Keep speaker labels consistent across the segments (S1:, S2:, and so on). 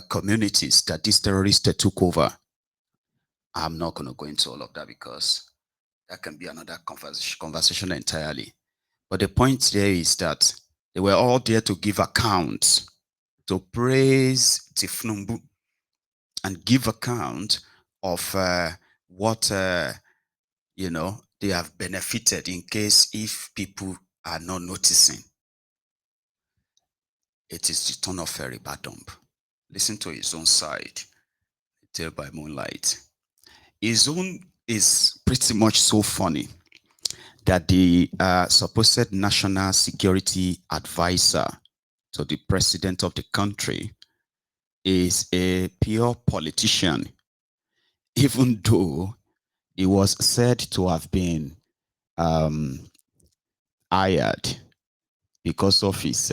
S1: communities that these terrorists took over. I'm not going to go into all of that because that can be another conversation entirely. But the point there is that they were all there to give accounts, to praise Thiefnubu, and give account of what you know, they have benefited in case if people are not noticing. It is the turn of Ribadu. Listen to his own side, Tale by Moonlight. His own is pretty much so funny that the supposed national security advisor to the president of the country is a pure politician, even though he was said to have been hired because of his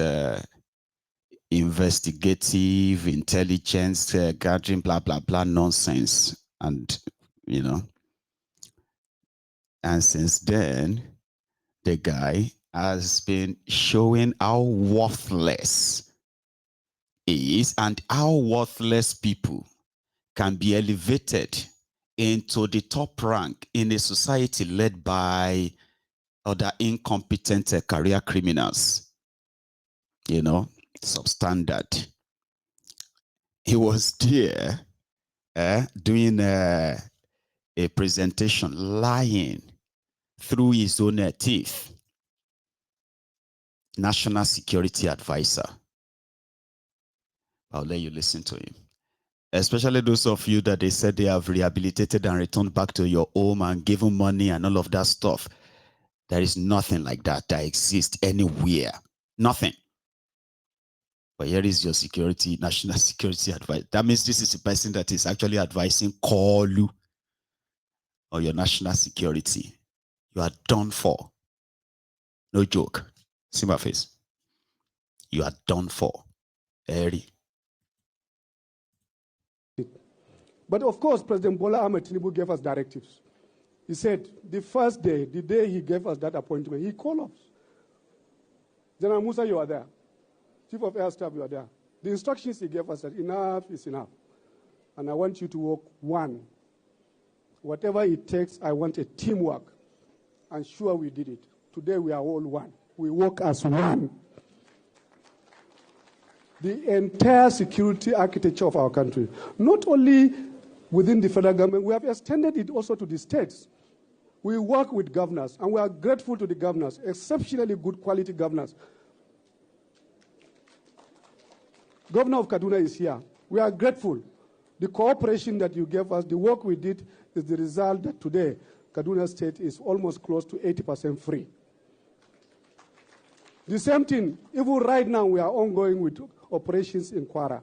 S1: investigative intelligence gathering, blah, blah, blah, nonsense. And, you know, and since then, the guy has been showing how worthless he is and how worthless people can be elevated into the top rank in a society led by other incompetent career criminals, you know, substandard. He was there doing a presentation, lying through his own teeth. National Security Advisor. I'll let you listen to him. Especially those of you that they said they have rehabilitated and returned back to your home and given money and all of that stuff. There is nothing like that that exists anywhere. Nothing. But here is your security, national security advice. That means this is the person that is actually advising Kolu or your national security. You are done for. No joke. See my face. You are done for. Eri.
S2: But of course, President Bola Ahmed Tinubu gave us directives. He said the first day, the day he gave us that appointment, he called us. General Musa, you are there. Chief of Air Staff, you are there. The instructions he gave us that enough is enough. And I want you to work one. Whatever it takes, I want a teamwork. And sure we did it. Today we are all one. We work as one. The entire security architecture of our country, not only within the federal government, we have extended it also to the states. We work with governors, and we are grateful to the governors, exceptionally good quality governors. Governor of Kaduna is here. We are grateful. The cooperation that you gave us, the work we did, is the result that today Kaduna State is almost close to 80% free. The same thing, even right now we are ongoing with operations in Kwara.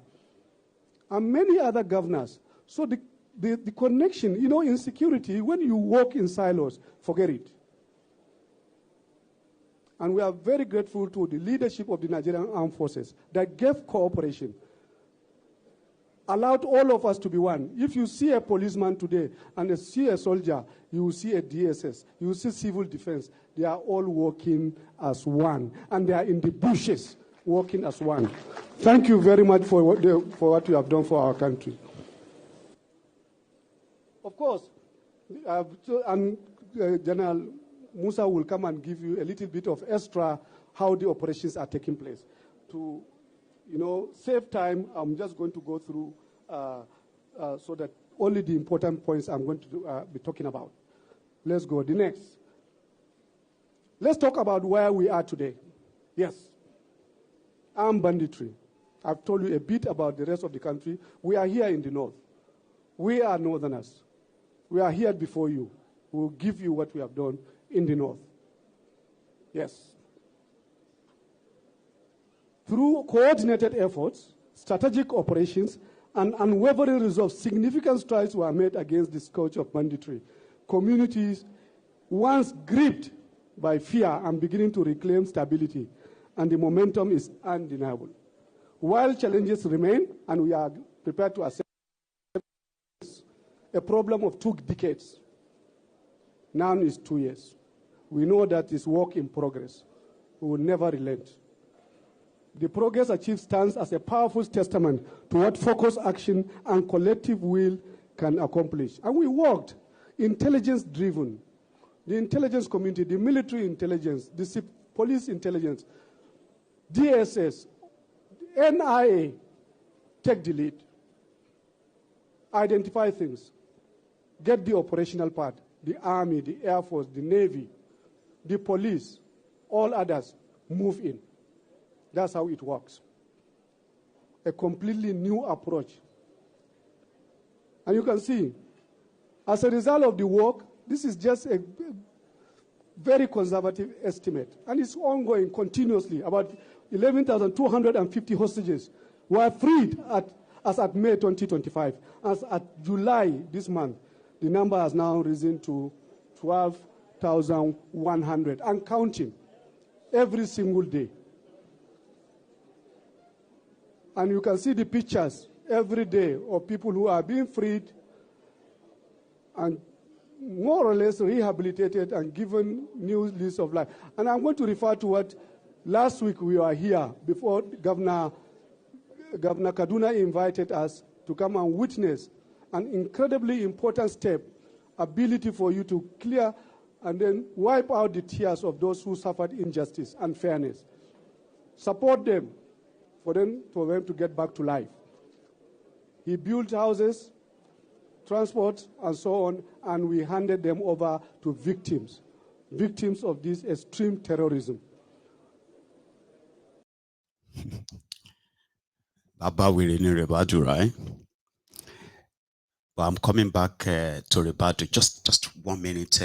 S2: And many other governors. So the connection, you know, in security, when you work in silos, forget it. And we are very grateful to the leadership of the Nigerian Armed Forces that gave cooperation, allowed all of us to be one. If you see a policeman today and you see a soldier, you will see a DSS, you will see civil defense. They are all working as one, and they are in the bushes working as one. Thank you very much for what you have done for our country. Of course, General Musa will come and give you a little bit of extra how the operations are taking place. To, you know, save time, I'm just going to go through so that only the important points I'm going to be talking about. Let's go. The next. Let's talk about where we are today. Yes. Armed banditry. I've told you a bit about the rest of the country. We are here in the north. We are northerners. We are here before you. We will give you what we have done in the north. Yes. Through coordinated efforts, strategic operations, and unwavering resolve, significant strides were made against the scourge of banditry. Communities, once gripped by fear, are beginning to reclaim stability, and the momentum is undeniable. While challenges remain, and we are prepared to accept a problem of 2 decades, now is 2 years. We know that it's work in progress. We will never relent. The progress achieved stands as a powerful testament to what focused action and collective will can accomplish. And we worked intelligence-driven. The intelligence community, the military intelligence, the police intelligence, DSS, NIA, take the lead. Identify things. Get the operational part. The Army, the Air Force, the Navy, the police, all others, move in. That's how it works. A completely new approach. And you can see, as a result of the work, this is just a very conservative estimate. And it's ongoing continuously. About 11,250 hostages were freed as at May 2025. As at July this month, the number has now risen to 12,100 and counting every single day. And you can see the pictures every day of people who are being freed and more or less rehabilitated and given new lease of life. And I'm going to refer to what last week we were here before Governor Kaduna invited us to come and witness an incredibly important step, ability for you to clear and then wipe out the tears of those who suffered injustice and fairness. Support them for them to get back to life. He built houses, transport, and so on, and we handed them over to victims of this extreme terrorism.
S1: Baba, we're in Ribadu, right? But I'm coming back to Ribadu. Just 1 minute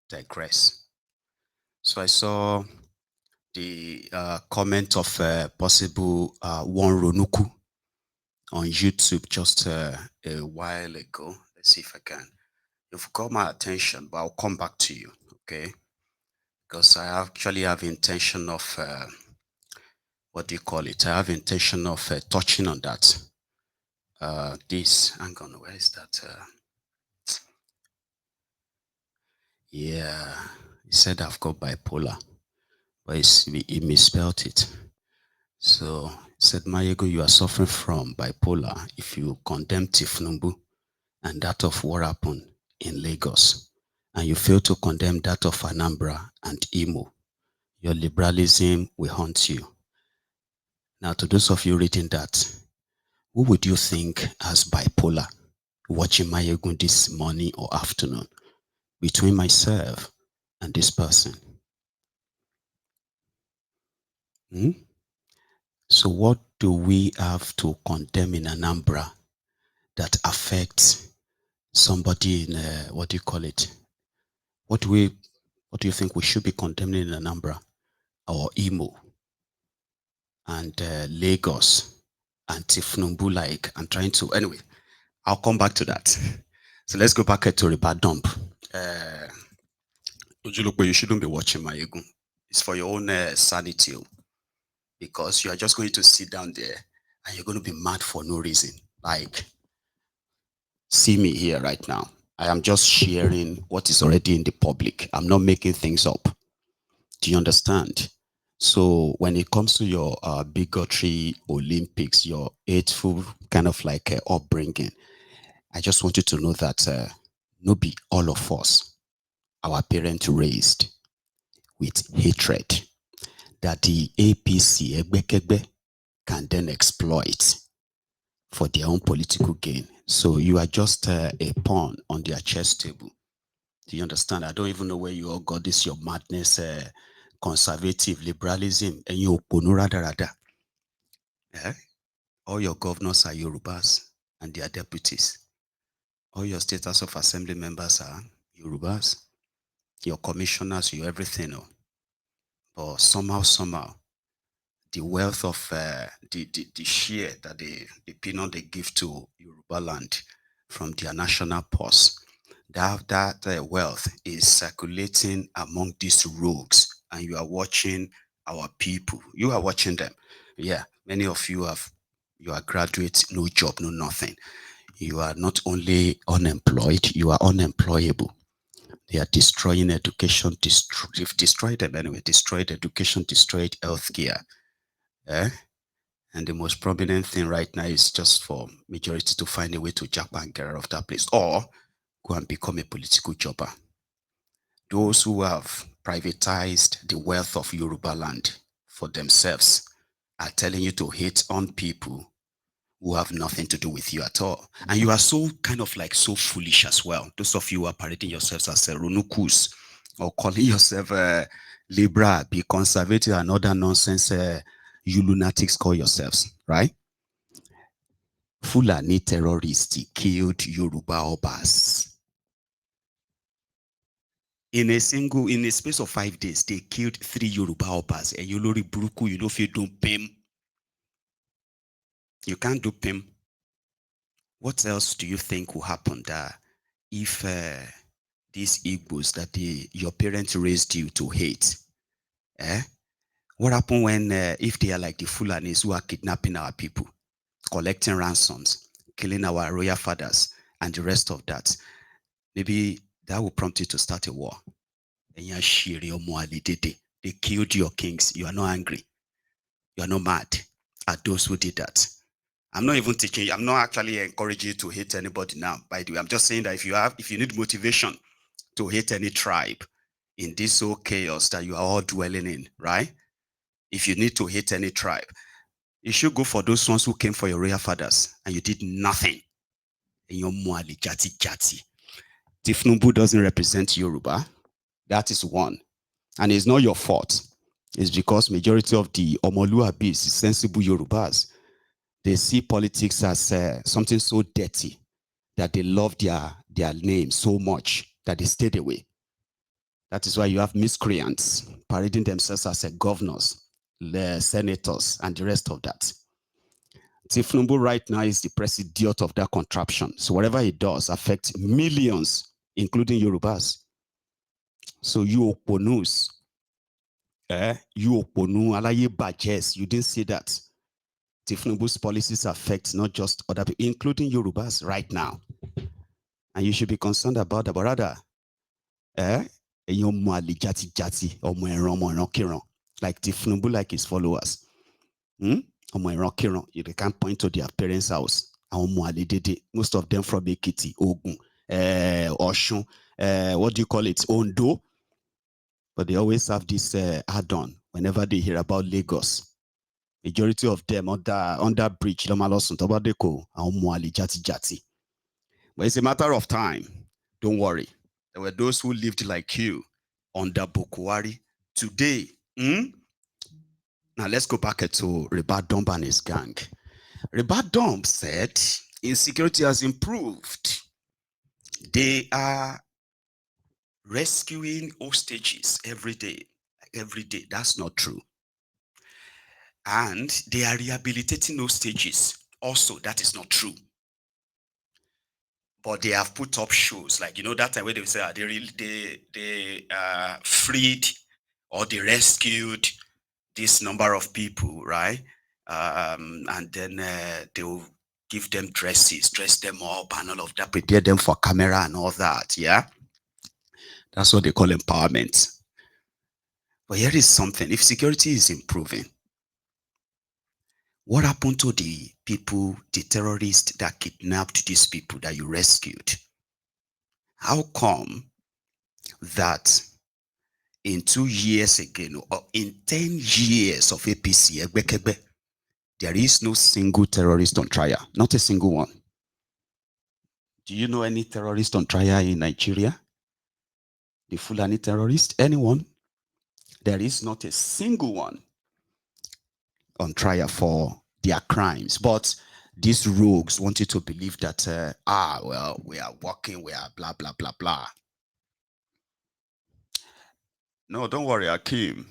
S1: digress. So I saw the comment of possible one Ronuku on YouTube just a while ago. Let's see if I can. You've got my attention, but I'll come back to you, okay? Because I actually have intention of what do you call it? I have intention of touching on that. Hang on, where is that? Yeah, he said I've got bipolar, but he misspelled it. So he said, Mayego, you are suffering from bipolar if you condemn Thiefnubu and that of what happened in Lagos, and you fail to condemn that of Anambra and Imo. Your liberalism will haunt you. Now, to those of you reading that, who would you think has bipolar watching Mayego this morning or afternoon between myself and this person? So what do we have to condemn in Anambra that affects somebody in, what do you call it? What do you think we should be condemning in Anambra or Imo and Lagos and Thiefnubu? Like, I'm trying to, anyway, I'll come back to that. So let's go back to Ribadu. You shouldn't be watching Mayego. It's for your own sanity, because you are just going to sit down there and you're going to be mad for no reason. Like, see me here right now. I am just sharing what is already in the public. I'm not making things up. Do you understand? So when it comes to your bigotry Olympics, your hateful kind of like upbringing, I just want you to know that no be all of us, our parents raised with hatred, that the APC Egbekegbe can then exploit for their own political gain. So you are just a pawn on their chess table. Do you understand? I don't even know where you all got this, your madness, conservative liberalism, and you rada. All your governors are Yorubas and their deputies. All your status of assembly members are Yorubas. Your commissioners, your everything. But somehow, the wealth of the share that the peanut they give to Yoruba land from their national purse, that wealth is circulating among these rogues, and you are watching our people. You are watching them. Yeah, many of you are graduates, no job, no nothing. You are not only unemployed, you are unemployable. They are destroying education, they've destroyed them anyway, destroyed education, destroyed healthcare. Eh? And the most prominent thing right now is just for majority to find a way to jump and get out of that place or go and become a political jobber. Those who have privatized the wealth of Yoruba land for themselves are telling you to hate on people who have nothing to do with you at all. And you are so kind of like so foolish as well. Those of you who are parading yourselves as Ronukus or calling yourself Libra, be conservative and other nonsense you lunatics call yourselves, right? Fulani terrorists killed Yoruba Obas. In a space of 5 days, they killed 3 Yoruba Obas. And you lori buruku, you know if you don't pim. You can't do pim. What else do you think will happen that if these Igbos that your parents raised you to hate, what happened when if they are like the Fulanis who are kidnapping our people, collecting ransoms, killing our royal fathers, and the rest of that? Maybe that will prompt you to start a war. They killed your kings. You are not angry. You are not mad at those who did that. I'm not even teaching you. I'm not actually encouraging you to hate anybody now, by the way. I'm just saying that if you need motivation to hate any tribe in this whole chaos that you are all dwelling in, right? If you need to hate any tribe, you should go for those ones who came for your royal fathers and you did nothing. And you're Mwali Jati Jati. Thiefnubu doesn't represent Yoruba. That is one. And it's not your fault. It's because majority of the Omoluabis, sensible Yorubas, they see politics as something so dirty that they love their name so much that they stayed away. That is why you have miscreants parading themselves as governors, the senators, and the rest of that. Thiefnubu right now is the president of that contraption. So whatever he does affects millions, including Yorubas. So you Oponus, you Oponu, Alaye Bajes, you didn't see that. Thiefnubu's policies affect not just other people, including Yorubas right now. And you should be concerned about that. But rather, like Thiefnubu, like his followers. They can't point to their parents' house. Most of them from Ekiti, Ogun, Oshun, what do you call it? Ondo. But they always have this add-on whenever they hear about Lagos. Majority of them under bridge, but it's a matter of time. Don't worry. There were those who lived like you under Bokuwari. Today, now let's go back to Ribadu and his gang. Ribadu said insecurity has improved. They are rescuing hostages every day. Every day. That's not true. And they are rehabilitating hostages. Also, that is not true. But they have put up shows like, that time where they say they freed or they rescued this number of people, right? And then they will give them dresses, dress them up and all of that, prepare them for camera and all that, yeah? That's what they call empowerment. But here is something. If security is improving, what happened to the people, the terrorists that kidnapped these people that you rescued? How come that in 2 years again, or in 10 years of APC, there is no single terrorist on trial? Not a single one. Do you know any terrorist on trial in Nigeria? The Fulani terrorist? Anyone? There is not a single one on trial for their crimes. But these rogues want you to believe that, well, we are working, we are blah, blah, blah, blah. No, don't worry, Akeem.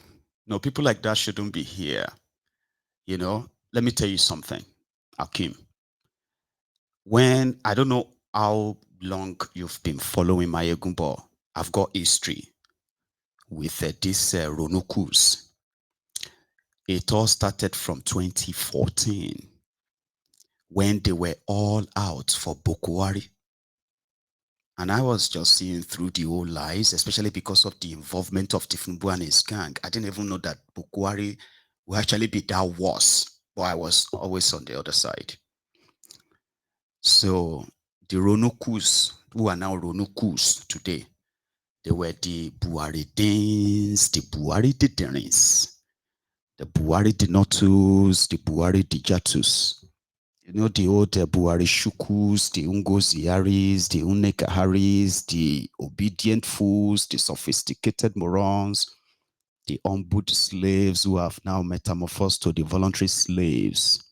S1: No, people like that shouldn't be here. Let me tell you something, Akeem. When, I don't know how long you've been following my Egumbo, I've got history with this Ronukus. It all started from 2014 when they were all out for Bokuwari. And I was just seeing through the whole lies, especially because of the involvement of Thiefnubu and his gang. I didn't even know that Bokuwari will actually be that worse. But I was always on the other side. So the Ronokus, who are now Ronokus today, they were the Buaridins, the Buari Diderins, the Buari Dinotus, the Buari Dijatus. You know, the old Buari Shukus, the Ungoziaris, the Unekaharis, the obedient fools, the sophisticated morons, the umbud slaves who have now metamorphosed to the voluntary slaves.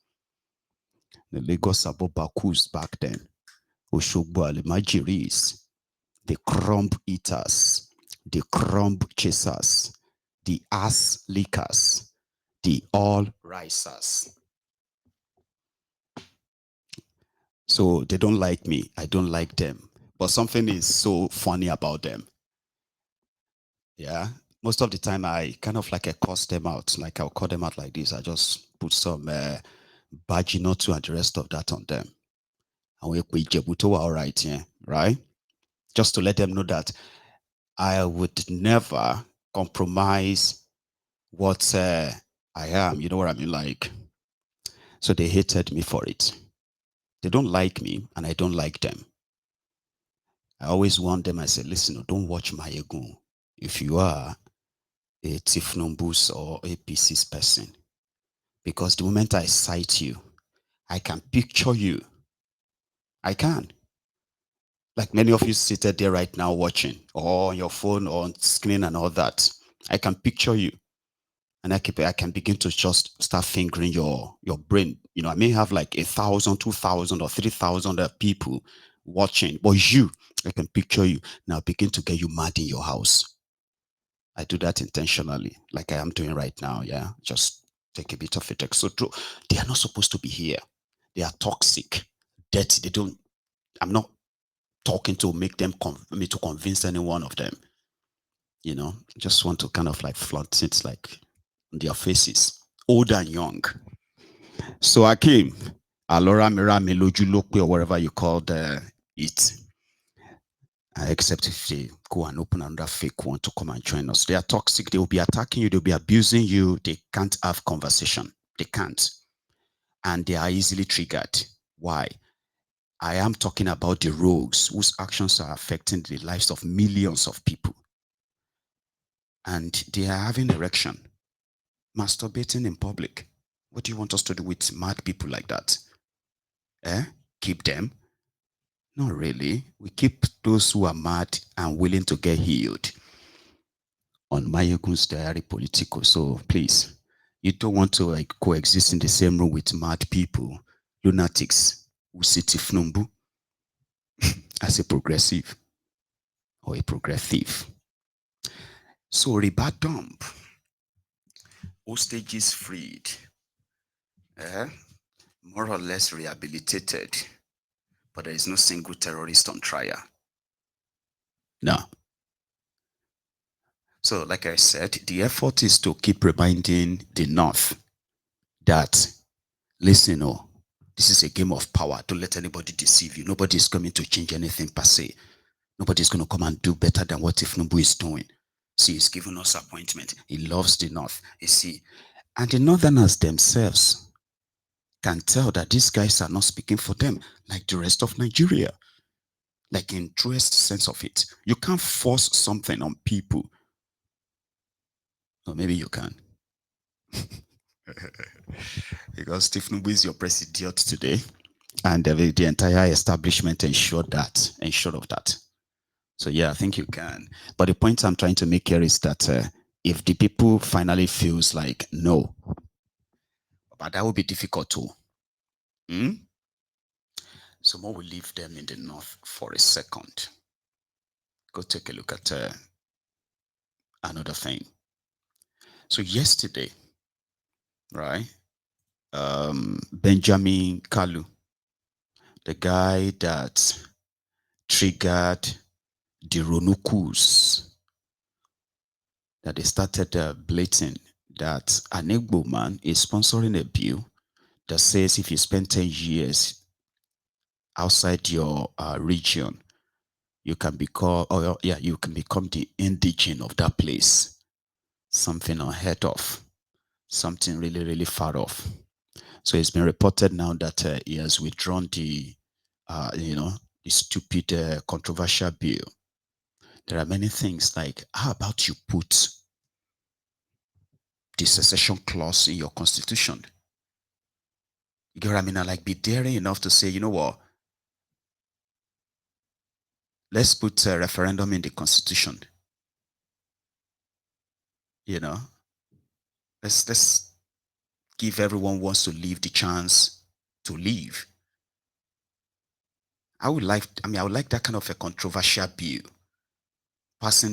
S1: The Lagos Abobakus back then, Oshogbo Alimajiris, the crumb eaters, the crumb chasers, the ass lickers, the all risers. So they don't like me. I don't like them. But something is so funny about them. Yeah. Most of the time, I kind of like I cuss them out. Like I'll call them out like this. I just put some Bajinotu and the rest of that on them. And we all right, yeah, right? Just to let them know that I would never compromise what I am. You know what I mean? Like, so they hated me for it. They don't like me, and I don't like them. I always warn them. I say, listen, don't watch my ego. If you are a Thiefnubu's or a PC's person, because the moment I sight you, I can picture you. I can. Like many of you seated there right now watching, or on your phone or on screen and all that. I can picture you. And I can begin to just start fingering your brain. You know, I may have like 1,000, 2,000, or 3,000 people watching, but I can picture you now. Begin to get you mad in your house. I do that intentionally, like I am doing right now. Yeah, just take a bit of it. So they are not supposed to be here. They are toxic, dirty. They don't. I'm not talking to make them me to convince any one of them. You know, just want to kind of like flaunt it like on their faces, old and young. So I came, Alora Mira Melojulope or whatever you called it. Except if they go and open another fake one to come and join us. They are toxic. They will be attacking you. They'll be abusing you. They can't have conversation. They can't. And they are easily triggered. Why? I am talking about the rogues whose actions are affecting the lives of millions of people. And they are having erection, masturbating in public. What do you want us to do with mad people like that? Keep them? Not really. We keep those who are mad and willing to get healed on Mayegun's Diary Politico. So please, you don't want to like coexist in the same room with mad people, lunatics who see Thiefnubu as a progressive or a progressive. So Ribadu, hostages freed, more or less rehabilitated, but there is no single terrorist on trial. No. So, like I said, the effort is to keep reminding the North that, listen, oh, this is a game of power. Don't let anybody deceive you. Nobody is coming to change anything per se. Nobody is going to come and do better than what Thiefnubu is doing. See, he's given us appointment. He loves the North. You see, and the Northerners themselves can tell that these guys are not speaking for them like the rest of Nigeria. Like in truest sense of it. You can't force something on people. Or maybe you can. Because Thiefnubu is your president today. And the entire establishment ensured of that. So yeah, I think you can. But the point I'm trying to make here is that if the people finally feels like no, but that will be difficult too. So more will leave them in the North for a second. Go take a look at another thing. So yesterday, right, Benjamin Kalu, the guy that triggered the Ronukus, that they started blating that an Igbo man is sponsoring a bill that says if you spend 10 years outside your region, you can become, you can become the indigene of that place. Something unheard of. something really, really far off. So it's been reported now that he has withdrawn the stupid, controversial bill. There are many things like, how about you put the secession clause in your constitution? You get what I mean? I like be daring enough to say, you know what? Let's put a referendum in the constitution. You know, let's give everyone who wants to leave the chance to leave. I would like that kind of a controversial bill passing